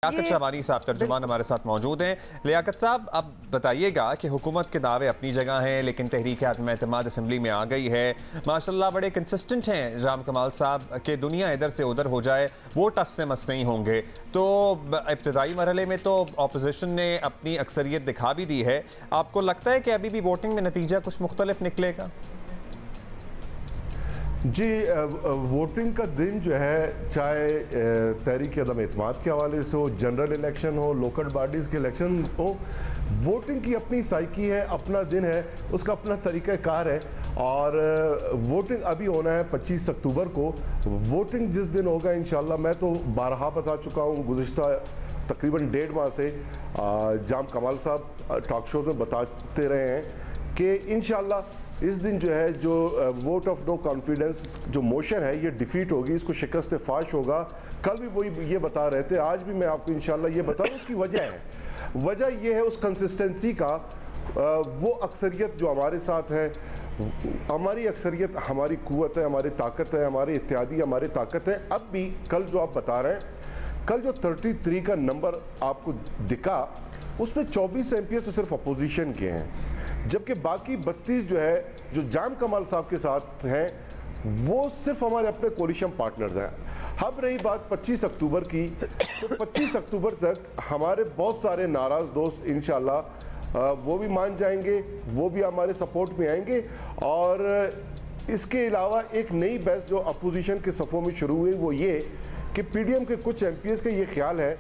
लियाकत शबानी साहब तर्जुमान हमारे साथ मौजूद हैं। लियाकत साहब, अब बताइएगा कि हुकूमत के दावे अपनी जगह हैं, लेकिन तहरीक आदम एतमाद असम्बली में आ गई है। माशाल्लाह बड़े कंसिस्टेंट हैं जाम कमाल साहब कि दुनिया इधर से उधर हो जाए वो टस से मस नहीं होंगे। तो इब्तदाई मरहले में तो अपोजिशन ने अपनी अक्सरियत दिखा भी दी है। आपको लगता है कि अभी भी वोटिंग में नतीजा कुछ मुख्तलिफ निकलेगा? जी, वोटिंग का दिन जो है, चाहे तहरीक आदम एतमाद के हवाले से हो, जनरल इलेक्शन हो, लोकल बॉडीज़ के इलेक्शन हो, वोटिंग की अपनी साइकी है, अपना दिन है, उसका अपना तरीक़ाकार है। और वोटिंग अभी होना है 25 अक्टूबर को। वोटिंग जिस दिन होगा इंशाल्लाह, मैं तो बारहा बता चुका हूँ गुज़िश्ता तकरीबन 1.5 माह से जाम कमाल साहब टॉक शोज़ में बताते रहे हैं कि इंशाल्लाह इस दिन जो है, जो वोट ऑफ नो कॉन्फिडेंस जो मोशन है, ये डिफीट होगी, इसको शिकस्त फाश होगा। कल भी वही ये बता रहे थे, आज भी मैं आपको इंशाल्लाह ये बताऊँ। उसकी वजह है, वजह ये है उस कंसिस्टेंसी का, वो अक्सरियत जो हमारे साथ है। हमारी अक्सरियत हमारी कुव्वत है, हमारी ताकत है, हमारे इत्यादि हमारी ताकत है। अब भी कल जो आप बता रहे हैं, कल जो 33 का नंबर आपको दिखा, उसमें 24 MPs तो सिर्फ अपोजिशन के हैं, जबकि बाकी 32 जो है, जो जाम कमाल साहब के साथ हैं, वो सिर्फ हमारे अपने कोलिशन पार्टनर्स हैं। अब रही बात 25 अक्टूबर की, तो 25 अक्टूबर तक हमारे बहुत सारे नाराज़ दोस्त इंशाल्लाह वो भी मान जाएंगे, वो भी हमारे सपोर्ट में आएंगे। और इसके अलावा एक नई बहस जो अपोजिशन के सफ़ों में शुरू हुई, वो ये कि PDM के कुछ MPs का ये ख्याल है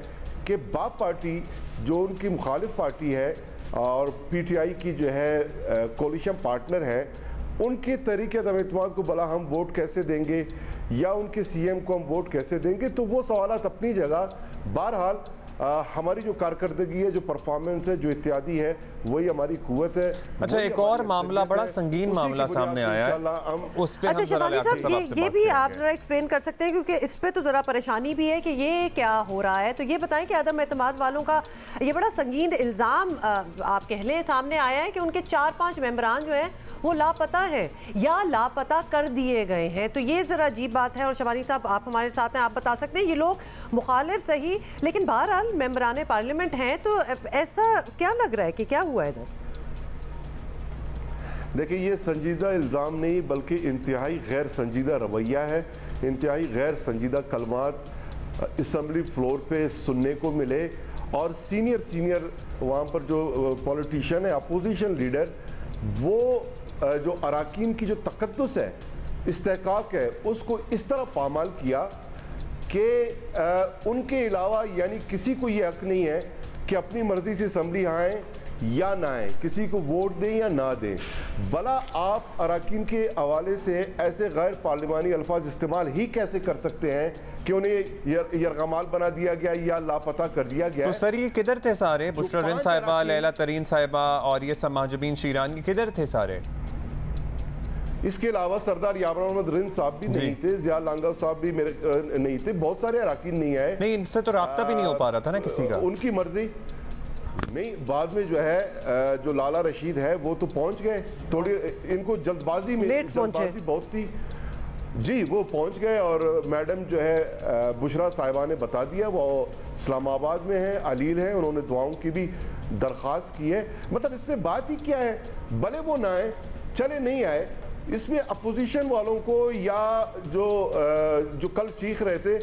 कि बाप पार्टी जो उनकी मुखालिफ पार्टी है और PTI की जो है कोलिशन पार्टनर है, उनके तरीके आदम एतमाद को भला हम वोट कैसे देंगे या उनके CM को हम वोट कैसे देंगे। तो वो सवालात अपनी जगह। बहरहाल हमारी जो कारकर्दगी है, जो परफॉर्मेंस है, जो इत्यादि है, वही हमारी कुव्वत है। अच्छा, एक और मामला, बड़ा संगीन मामला सामने आया है, उस पे अच्छा शबानी साहब, ये भी आप जरा एक्सप्लेन कर सकते हैं, क्योंकि इस पे तो जरा परेशानी भी है कि ये क्या हो रहा है। तो ये बताएं कि आदम एतमाद वालों का ये बड़ा संगीन इल्ज़ाम आप कह लें सामने आया है कि उनके 4-5 मेंबरान जो हैं वो लापता है या लापता कर दिए गए हैं। तो ये ज़रा अजीब बात है। और शबानी साहब, आप हमारे साथ हैं, आप बता सकते हैं, ये लोग मुखालिफ सही, लेकिन बहरहाल मेंबरान पार्लियामेंट हैं, तो ऐसा क्या लग रहा है कि क्या हुआ इधर? देखिए, ये संजीदा इल्ज़ाम नहीं बल्कि इंतहाई गैर संजीदा रवैया है। इंतहाई गैर संजीदा कलमात असम्बली फ्लोर पे सुनने को मिले और सीनियर वहाँ पर जो पॉलिटिशियन है, अपोजिशन लीडर, वो जो अराकीन की जो तकद्दुस है, इस्तेहकाक है, उसको इस तरह पामाल किया कि उनके अलावा यानी किसी को ये हक नहीं है कि अपनी मर्ज़ी से असम्बली आएँ या ना आए, किसी को वोट दें या ना दें। भला आप अराकीन के हवाले से ऐसे गैर पार्लिमानी अल्फाज इस्तेमाल ही कैसे कर सकते हैं कि उन्हें यरगमाल बना दिया गया या लापता कर दिया गया? तो सर ये किधर थे सारे? बुशरा साहिबा, लैला तरीन साहिबा और ये समाजुबीन शीरानी किधर थे सारे? इसके अलावा सरदार याबर मोहम्मद रिंद साहब भी नहीं थे, जिया लांगा साहब भी मेरे नहीं थे, बहुत सारे अराकीन नहीं आए। नहीं, इनसे तो राब्ता भी नहीं हो पा रहा था ना किसी का। उनकी मर्जी नहीं। बाद में जो है जो लाला रशीद है वो तो पहुंच गए, थोड़ी इनको जल्दबाजी में जल्दबाजी बहुत थी जी, वो पहुंच गए। और मैडम जो है बुशरा साहिबा ने बता दिया, वो इस्लामाबाद में है, अलील है, उन्होंने दुआओं की भी दरख्वास्त की है। मतलब इसमें बात ही क्या है, भले वो ना आए, चले नहीं आए, इसमें अपोजिशन वालों को या जो कल चीख रहे थे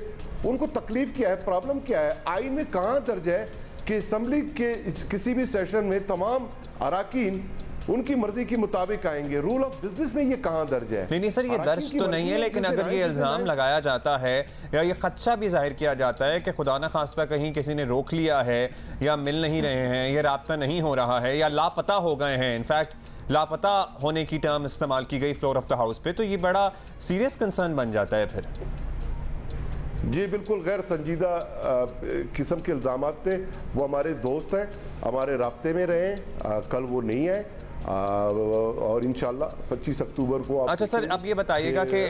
उनको तकलीफ क्या है, प्रॉब्लम क्या है? आईन में कहाँ दर्ज है कि असम्बली के किसी भी सेशन में तमाम अराकीन उनकी मर्जी के मुताबिक आएंगे? रूल ऑफ बिजनेस में ये कहाँ दर्ज है? नहीं सर, ये दर्ज तो नहीं है, लेकिन अगर ये इल्ज़ाम लगाया जाता है या ये खदशा भी जाहिर किया जाता है कि खुदा न खास्ता कहीं किसी ने रोक लिया है या मिल नहीं रहे हैं, या राब्ता नहीं हो रहा है या लापता हो गए हैं, इनफैक्ट लापता होने की टर्म इस्तेमाल की गई फ्लोर ऑफ द हाउस पे, तो ये बड़ा सीरियस कंसर्न बन जाता है फिर। जी बिल्कुल गैर संजीदा किस्म के इल्ज़ामात थे। वो हमारे दोस्त हैं, हमारे राब्ते में रहे, कल वो नहीं आए और इंशाल्लाह 25 अक्टूबर को। अच्छा सर, अब ये बताइएगा कि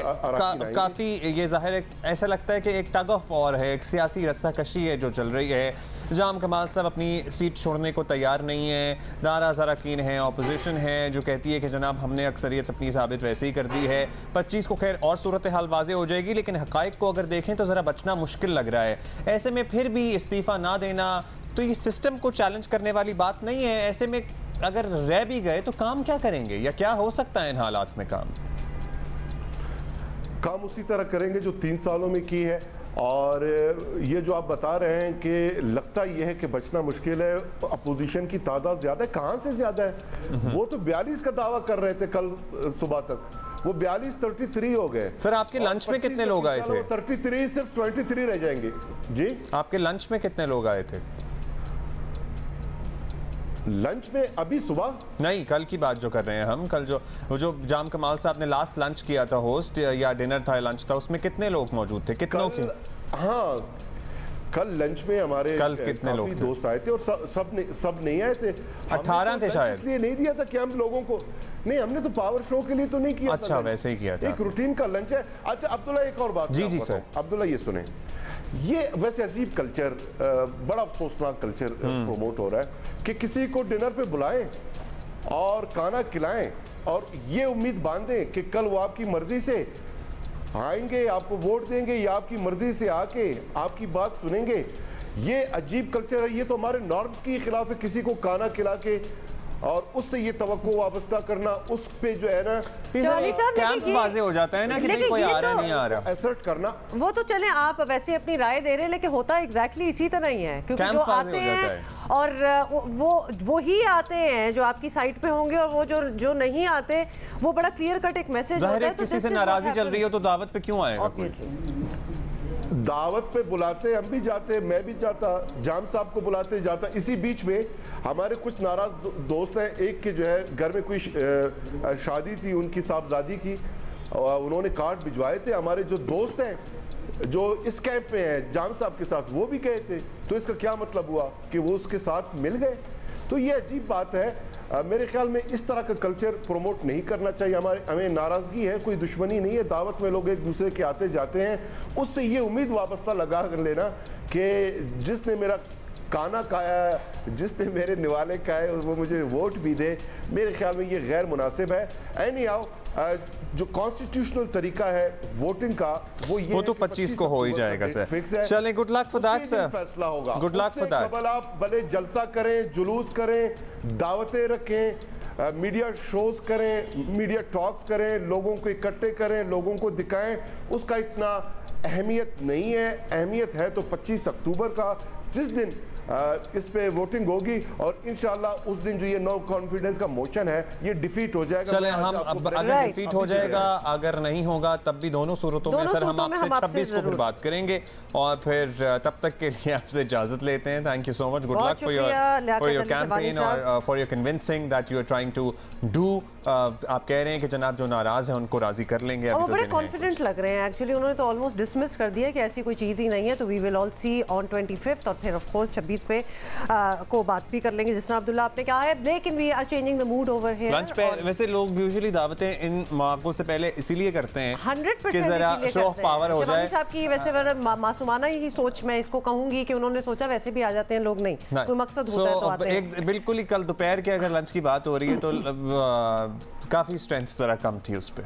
काफ़ी ये ज़ाहिर है, ऐसा लगता है कि एक टग ऑफ वॉर है, एक सियासी रस्साकशी है जो चल रही है। जाम कमाल साहब अपनी सीट छोड़ने को तैयार नहीं है, नाराज़ अरकान हैं, अपोजिशन है जो कहती है कि जनाब हमने अक्सरियत अपनी साबित वैसे ही कर दी है। 25 को खैर और सूरत हाल वाज़े हो जाएगी, लेकिन हक़ाइक़ को अगर देखें तो ज़रा बचना मुश्किल लग रहा है। ऐसे में फिर भी इस्तीफ़ा ना देना तो ये सिस्टम को चैलेंज करने वाली बात नहीं है। ऐसे में अगर रह भी गए तो काम क्या करेंगे, या क्या हो सकता है इन हालात में? काम उसी तरह करेंगे जो 3 सालों में की है। और ये जो आप बता रहे हैं कि लगता यह है कि बचना मुश्किल है, अपोजिशन की तादाद ज़्यादा है, कहाँ से ज़्यादा है? वो तो 42 का दावा कर रहे थे कल सुबह तक, वो 42 33 हो गए। सर आपके लंच में कितने लोग आए थे? 33 सिर्फ 23 रह जाएंगे। जी आपके लंच में कितने लोग आए थे? लंच में अभी सुबह नहीं, कल की बात जो कर रहे हैं हम, कल जो जाम कमाल साहब ने लास्ट लंच किया था, होस्ट या डिनर था, लंच था, उसमें कितने लोग मौजूद थे? कितनों के? हाँ, कल लंच में हमारे कल कितने लोग दोस्त आए थे और सब नहीं आए थे। 18 थे शायद। इसलिए नहीं दिया था कि हम लोगों को, नहीं हमने तो पावर शो के लिए तो नहीं किया। अच्छा, वैसे ही किया था, एक रूटीन का लंच है। अच्छा अब्दुल्ला, एक और बात। जी सर। अब्दुल्ला ये सुने, ये वैसे अजीब कल्चर, बड़ा अफसोसनाक कल्चर प्रमोट हो रहा है कि किसी को डिनर पे बुलाएं और खाना खिलाएं और ये उम्मीद बांधें कि कल वो आपकी मर्जी से आएंगे, आपको वोट देंगे, या आपकी मर्जी से आके आपकी बात सुनेंगे। ये अजीब कल्चर है, ये तो हमारे नॉर्म्स के खिलाफ है। किसी को खाना खिला के और उससे ये तवक्को वाबस्ता करना, उस पे जो है ना कैंप वाज़े हो जाता है ना कि नहीं कोई आ रहा नहीं आ रहा, असर्ट करना। वो तो चले, आप वैसे अपनी राय दे रहे हैं, लेकिन होता एग्जैक्टली इसी तरह ही है, क्योंकि जो आते हैं और वो ही आते हैं जो आपकी साइड पे होंगे, और वो जो नहीं आते वो बड़ा क्लियर कट एक मैसेज होता है। किसी से नाराजगी चल रही हो तो दावत पे क्यों आएगा? दावत पे बुलाते, हम भी जाते, मैं भी जाता, जाम साहब को बुलाते जाता। इसी बीच में हमारे कुछ नाराज दोस्त हैं, एक के जो है घर में कोई शादी थी उनकी साहबजादी की, उन्होंने कार्ड भिजवाए थे। हमारे जो दोस्त हैं जो इस कैंप में हैं जाम साहब के साथ, वो भी गए थे। तो इसका क्या मतलब हुआ कि वो उसके साथ मिल गए? तो ये अजीब बात है। मेरे ख्याल में इस तरह का कल्चर प्रमोट नहीं करना चाहिए। हमें नाराज़गी है, कोई दुश्मनी नहीं है, दावत में लोग एक दूसरे के आते जाते हैं। उससे ये उम्मीद वाबस्ता लगा कर लेना कि जिसने मेरा खाना खाया, जिसने मेरे निवाले खाए, वो मुझे वोट भी दे, मेरे ख्याल में ये गैर मुनासिब है। एनी हाउ, जो कॉन्स्टिट्यूशनल तरीका है वोटिंग का, वो तो 25 को हो ही जाएगा सर। चलें, good luck for that sir. फैसला होगा, गुड लक फॉर दैट। आप भले जलसा करें, जुलूस करें, दावतें रखें, मीडिया शोज करें, मीडिया टॉक्स करें, लोगों को इकट्ठे करें, लोगों को दिखाएं, उसका इतना अहमियत नहीं है। अहमियत है तो 25 अक्टूबर का, जिस दिन इस पे वोटिंग होगी, और इंशाल्लाह उस दिन जो ये नो कॉन्फिडेंस का मोशन है ये डिफीट हो जाएगा। चले हम अगर डिफीट हो जाएगा, अगर नहीं होगा तब भी दोनों सूरतों में सर हम आपसे 26 को फिर बात करेंगे। और फिर तब तक के लिए आपसे इजाजत लेते हैं। Thank you so much, good luck for your campaign और for your convincing that you are trying to do. आप कह रहे हैं कि जनाब जो नाराज है उनको राजी कर लेंगे। वो बड़े कॉन्फिडेंट लग रहे हैं। एक्चुअली उन्होंने तो ऑलमोस्ट डिसमिस कर दिया कि ऐसी कोई चीज़ ही नहीं है। तो we will all see on 25th, और फिर ऑफ कोर्स 26 पे को बात भी कर लेंगे, जिस तरह अब्दुल्ला आपने कहा है। लेकिन we are changing the mood over here. Lunch पे वैसे लोग यूजुअली दावतें इन मौकों से पहले इसीलिए करते हैं 100% कि जरा शो ऑफ पावर हो जाए। साहब की वैसे मासूमाना ही सोच मैं इसको कहूंगी कि उन्होंने सोचा वैसे भी आ जाते हैं लोग, नहीं कोई मकसद होता है तो आते हैं। बिल्कुल ही कल दोपहर के अगर लंच की बात हो रही है तो काफी स्ट्रेंथ जरा कम थी उस पर।